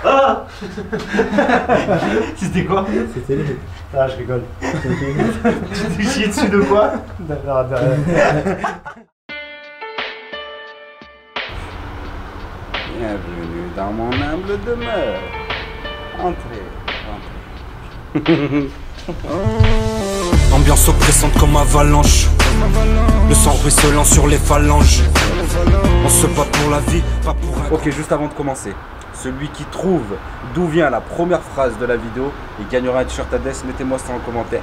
Ah. C'était quoi? C'était lui. Ah, je rigole. Tu t'es chié dessus de quoi? Non, de rien. Bienvenue dans mon humble demeure. Entrez, entrez. Ambiance oppressante comme avalanche. Le sang ruisselant sur les phalanges. On se bat pour la vie, pas pour un... Ok, juste avant de commencer, celui qui trouve d'où vient la première phrase de la vidéo, il gagnera un t-shirt Hades. Mettez-moi ça en commentaire.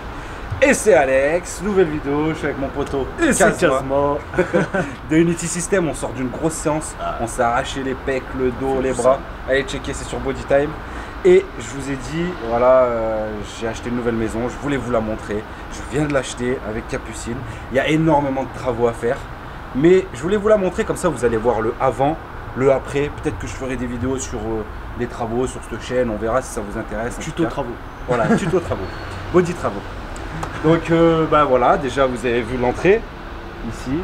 Et c'est Alex, nouvelle vidéo, je suis avec mon poteau. Et c'est Casma. De Unity System, on sort d'une grosse séance, on s'est arraché les pecs, le dos, les bras. Allez checker, c'est sur Body Time. Et je vous ai dit, voilà, j'ai acheté une nouvelle maison, je voulais vous la montrer. Je viens de l'acheter avec Capucine. Il y a énormément de travaux à faire. Mais je voulais vous la montrer, comme ça vous allez voir le avant, le après. Peut-être que je ferai des vidéos sur les travaux, sur cette chaîne, on verra si ça vous intéresse. Tuto travaux. Voilà, tuto travaux, Body travaux. Donc bah voilà, déjà vous avez vu l'entrée, ici.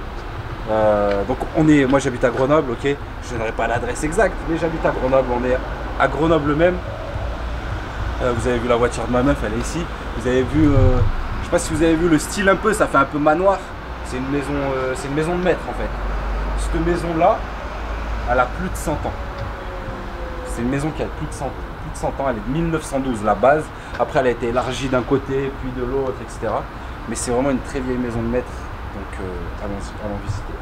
Donc moi j'habite à Grenoble, ok. Je n'aurai pas l'adresse exacte, mais j'habite à Grenoble, on est à Grenoble même. Vous avez vu la voiture de ma meuf, elle est ici. Vous avez vu, je sais pas si vous avez vu le style un peu, ça fait un peu manoir. C'est une maison de maître en fait. Cette maison là, elle a plus de 100 ans. C'est une maison qui a plus de 100 ans, elle est de 1912 la base. Après elle a été élargie d'un côté, puis de l'autre, etc. Mais c'est vraiment une très vieille maison de maître. Donc allons visiter.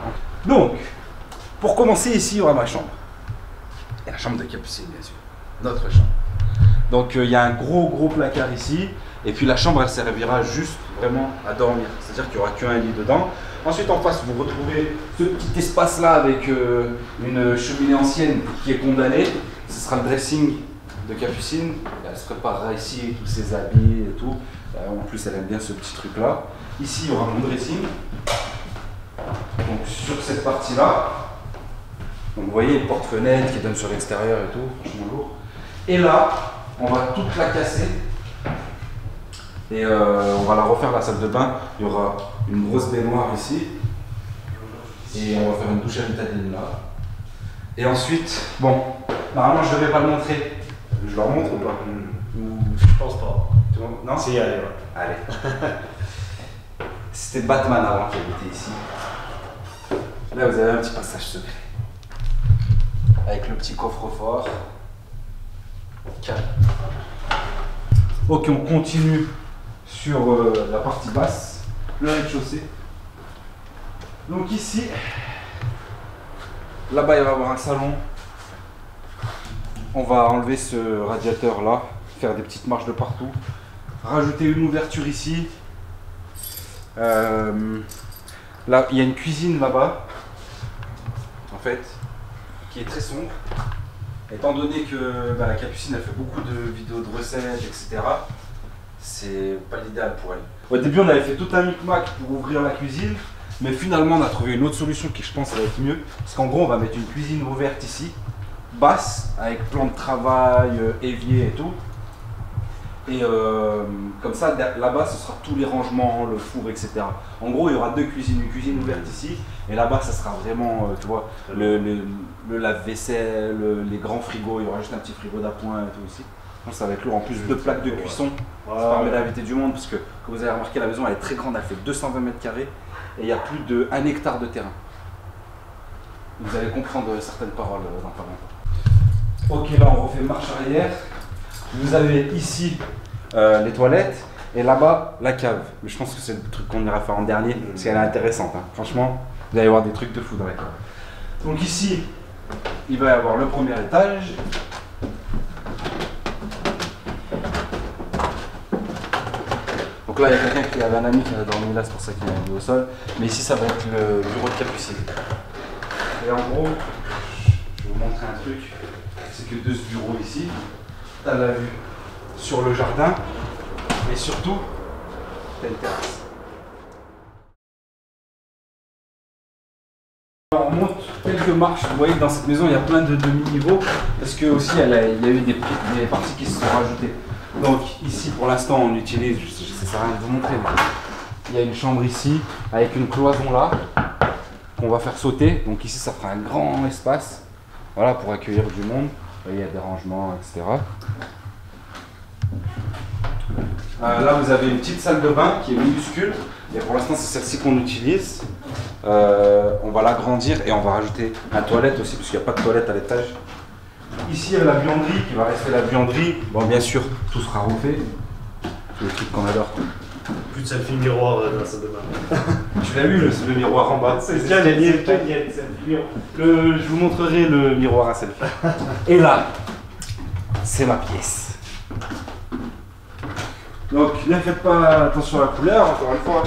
Donc, pour commencer ici, il y aura ma chambre. Et la chambre de Capucine, bien sûr. Notre chambre. Donc il y a un gros placard ici. Et puis la chambre, elle servira juste vraiment à dormir. C'est-à-dire qu'il n'y aura qu'un lit dedans. Ensuite en face, vous retrouvez ce petit espace-là avec une cheminée ancienne qui est condamnée. Ce sera le dressing de Capucine. Elle se préparera ici, tous ses habits et tout. En plus, elle aime bien ce petit truc-là. Ici, il y aura mon dressing. Donc sur cette partie-là. Donc vous voyez, une porte-fenêtre qui donne sur l'extérieur et tout, franchement lourd. Et là, on va toute la casser. Et on va la refaire la salle de bain. Il y aura une grosse baignoire ici. Et on va faire une douche à bétadine là. Et ensuite, bon, normalement je ne devais pas le montrer. Je leur montre ou pas? Je pense pas. Tu vois? Non? Si, allez, ouais. Allez. C'était Batman avant qui habitait ici. Là vous avez un petit passage secret. Avec le petit coffre-fort. Calme. Ok, on continue sur la partie basse, le rez-de-chaussée. Donc ici, là-bas il va y avoir un salon. On va enlever ce radiateur là, faire des petites marches de partout, rajouter une ouverture ici. Là il y a une cuisine là-bas, en fait, qui est très sombre. Étant donné que Capucine elle fait beaucoup de vidéos de recettes, etc. C'est pas l'idéal pour elle. Au début on avait fait tout un micmac pour ouvrir la cuisine, mais finalement on a trouvé une autre solution qui je pense va être mieux. Parce qu'en gros on va mettre une cuisine ouverte ici, basse, avec plan de travail, évier et tout. Et comme ça là-bas ce sera tous les rangements, le four, etc. En gros il y aura deux cuisines, une cuisine ouverte ici, et là-bas ça sera vraiment, tu vois, le lave-vaisselle, les grands frigos, il y aura juste un petit frigo d'appoint et tout ici. Donc ça va être lourd, en plus deux plaques de cuisson, ça permet d'inviter du monde, parce que comme vous avez remarqué la maison elle est très grande, elle fait 220 mètres carrés, et il y a plus de 1 hectare de terrain. Vous allez comprendre certaines paroles dans pas longtemps. Ok, là on refait marche arrière. Vous avez ici les toilettes et là-bas la cave. Mais je pense que c'est le truc qu'on ira faire en dernier parce qu'elle est intéressante. Hein. Franchement, vous allez voir des trucs de fou dans la cave. Donc ici, il va y avoir le premier étage. Donc là, il y a quelqu'un qui avait un ami qui a dormi là, c'est pour ça qu'il est au sol. Mais ici, ça va être le bureau de Capucine. Et en gros, je vais vous montrer un truc. C'est que de ce bureau ici, tu as la vue sur le jardin et surtout, tu as une terrasse. On monte quelques marches, vous voyez que dans cette maison il y a plein de demi-niveaux parce que aussi il y a eu des parties qui se sont rajoutées. Donc ici pour l'instant on utilise, ça sert à rien de vous montrer, mais il y a une chambre ici avec une cloison là qu'on va faire sauter. Donc ici ça fera un grand espace, voilà, pour accueillir du monde. il y a des rangements, etc. Là, vous avez une petite salle de bain qui est minuscule. Et pour l'instant, c'est celle-ci qu'on utilise. On va l'agrandir et on va rajouter un toilette aussi, parce qu'il n'y a pas de toilette à l'étage. Ici, il y a la buanderie qui va rester la buanderie. Bon, bien sûr, tout sera refait. C'est le truc qu'on adore. Plus de selfie miroir dans la salle de bain. Tu l'as vu, le miroir en bas. C'est génial, Je vous montrerai le miroir à selfie. Et là, c'est ma pièce. Donc, ne faites pas attention à la couleur, encore une fois.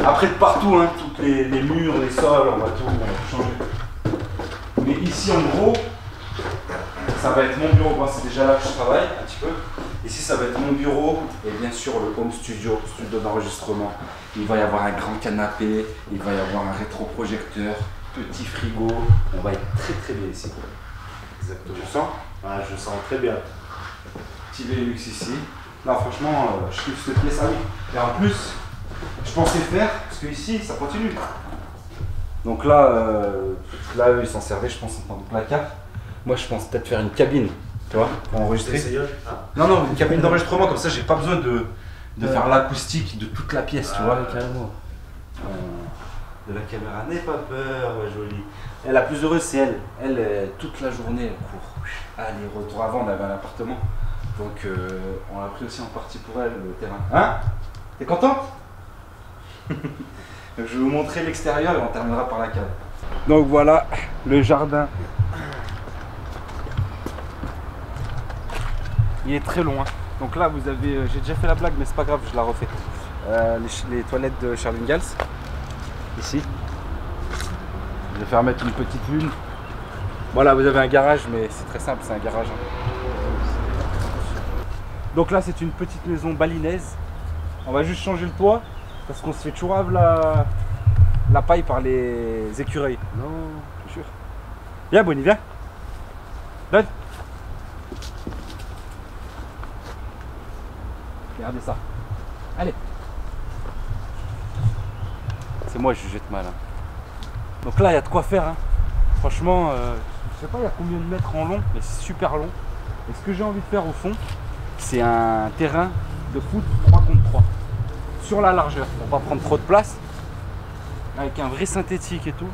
Après, de partout, hein, tous les murs, les sols, on va tout changer. Mais ici, en gros, ça va être mon bureau. Moi, c'est déjà là que je travaille un petit peu. Ici, ça va être mon bureau et bien sûr le home studio, studio d'enregistrement. Il va y avoir un grand canapé, il va y avoir un rétroprojecteur, petit frigo. On va être très très bien ici. Exactement. Tu sens? Ah, je sens très bien. Petit Velux ici. Non, franchement, je kiffe cette pièce. Ah oui, et en plus, je pensais faire, parce que ici, ça continue. Donc là, eux, ils s'en servaient, je pense, en tant que placard. Moi, je pense peut-être faire une cabine, tu vois, pour enregistrer. Non, non, une cabine d'enregistrement, comme ça, j'ai pas besoin de faire l'acoustique de toute la pièce, tu vois. Carrément. De la caméra, n'aie pas peur, ma jolie. Et la plus heureuse, c'est elle. Elle, toute la journée, elle court. Aller-retour. Avant, on avait un appartement. Donc, on l'a pris aussi en partie pour elle, le terrain. Hein? T'es contente? Donc, je vais vous montrer l'extérieur et on terminera par la cave. Donc, voilà le jardin. Il est très long. Hein. Donc là, vous avez. J'ai déjà fait la blague, mais c'est pas grave, je la refais. Les toilettes de Charles Ingalls. Ici. Je vais faire mettre une petite lune. Voilà, vous avez un garage, mais c'est très simple, c'est un garage. Hein. Donc là, c'est une petite maison balinaise. On va juste changer le toit parce qu'on se fait toujours avoir la paille par les écureuils. Non, je suis sûr. Viens, Bonnie, viens. Donne. Regardez ça. Allez. C'est moi, je jette mal. Hein. Donc là, il y a de quoi faire. Hein. Franchement, je sais pas il y a combien de mètres en long, mais c'est super long. Et ce que j'ai envie de faire au fond, c'est un terrain de foot 3 contre 3. Sur la largeur, pour pas prendre trop de place. Avec un vrai synthétique et tout.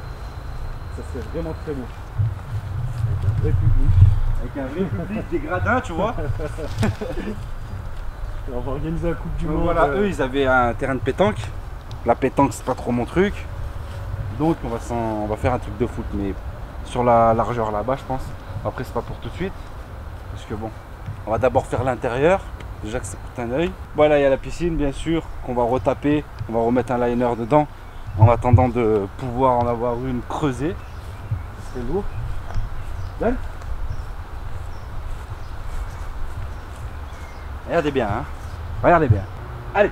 Ça serait vraiment très beau. Avec un vrai public. Avec un vrai public, des gradins, tu vois. On va organiser la Coupe du Donc Monde. voilà, eux ils avaient un terrain de pétanque. La pétanque c'est pas trop mon truc. Donc on va faire un truc de foot, mais sur la largeur là-bas je pense. Après c'est pas pour tout de suite. Parce que bon, on va d'abord faire l'intérieur. Déjà que ça coûte un œil. Voilà, il y a la piscine bien sûr qu'on va retaper. On va remettre un liner dedans. En attendant de pouvoir en avoir une creusée. C'est lourd. Donne. Regardez bien, hein. Regardez bien. Allez.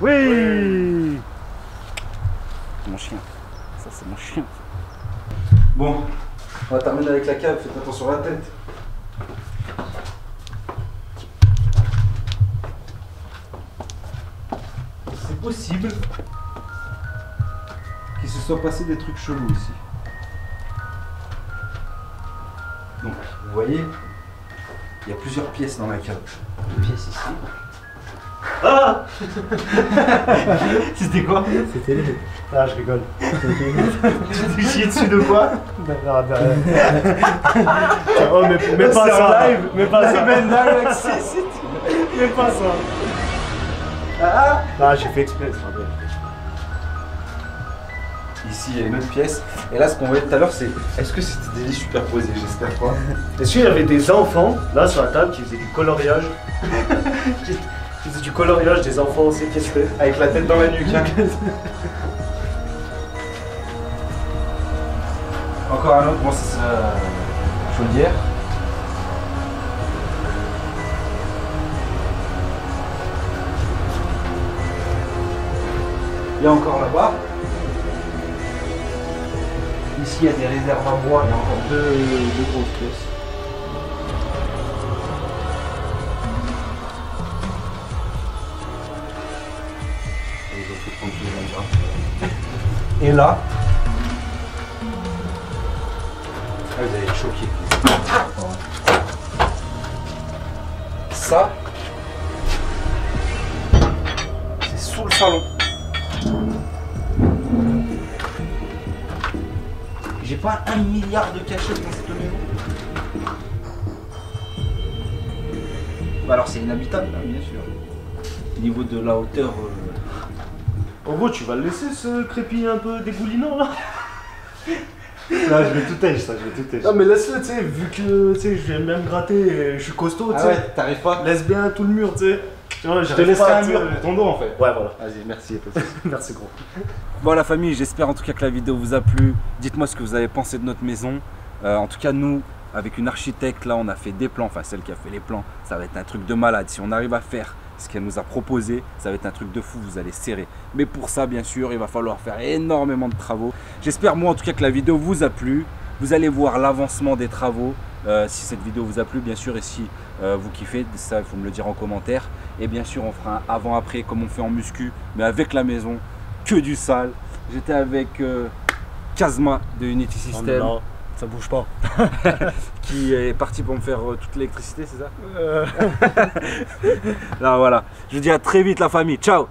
Oui. C'est mon chien. Ça, c'est mon chien. Bon, on va terminer avec la cave. Faites attention à la tête. C'est possible qu'il se soit passé des trucs chelous ici. Donc, vous voyez, il y a plusieurs pièces dans la cave. Une pièce ici. Ah. C'était quoi? C'était lui. Ah, je rigole. Tu t'es chié dessus de quoi? Non, oh, mais pas ça. Live. Mais pas ça. Mais pas ça. Ah. Ah, j'ai fait exprès, c'est pas vrai. Ici, il y a une autre pièce. Et là, ce qu'on voyait tout à l'heure, c'est... Est-ce que c'était des lits superposés? J'espère pas. Est-ce qu'il y avait des enfants, là, sur la table, qui faisaient du coloriage? Qui faisaient du coloriage des enfants séquestrés? Avec la tête dans la nuque. Hein. Encore un autre, bon, c'est la chaudière. Il y a encore là-bas. Ici, il y a des réserves à bois. Il y a encore deux grosses pièces. Et là, Ah, vous allez être choqués. Ça, c'est sous le salon. J'ai pas 1 milliard de cachettes dans cette maison. Bah alors c'est inhabitable là, bien sûr. Au niveau de la hauteur. En gros, tu vas le laisser ce crépi un peu dégoulinant là? Là, je vais tout tèche, ça, je vais tout tèche. Non, mais laisse-le, tu sais, vu que tu sais, je viens même gratter et je suis costaud, tu Ah sais. ouais, t'arrives pas? Laisse bien tout le mur, tu sais. Tu vois, Je te laisserai un mur pour ton dos en fait. Ouais, voilà. Vas-y, merci. Merci, gros. Bon la famille, j'espère en tout cas que la vidéo vous a plu. Dites-moi ce que vous avez pensé de notre maison. En tout cas nous, avec une architecte là, on a fait des plans, enfin celle qui a fait les plans, ça va être un truc de malade. Si on arrive à faire ce qu'elle nous a proposé, ça va être un truc de fou, vous allez serrer. Mais pour ça bien sûr, il va falloir faire énormément de travaux. J'espère moi en tout cas que la vidéo vous a plu. Vous allez voir l'avancement des travaux. Si cette vidéo vous a plu bien sûr, et si vous kiffez, ça il faut me le dire en commentaire. Et bien sûr on fera un avant-après comme on fait en muscu, mais avec la maison, que du sale. J'étais avec Kazma de Unity System. Non, ça bouge pas. Qui est parti pour me faire toute l'électricité, c'est ça? Non, voilà. Je vous dis à très vite la famille, ciao.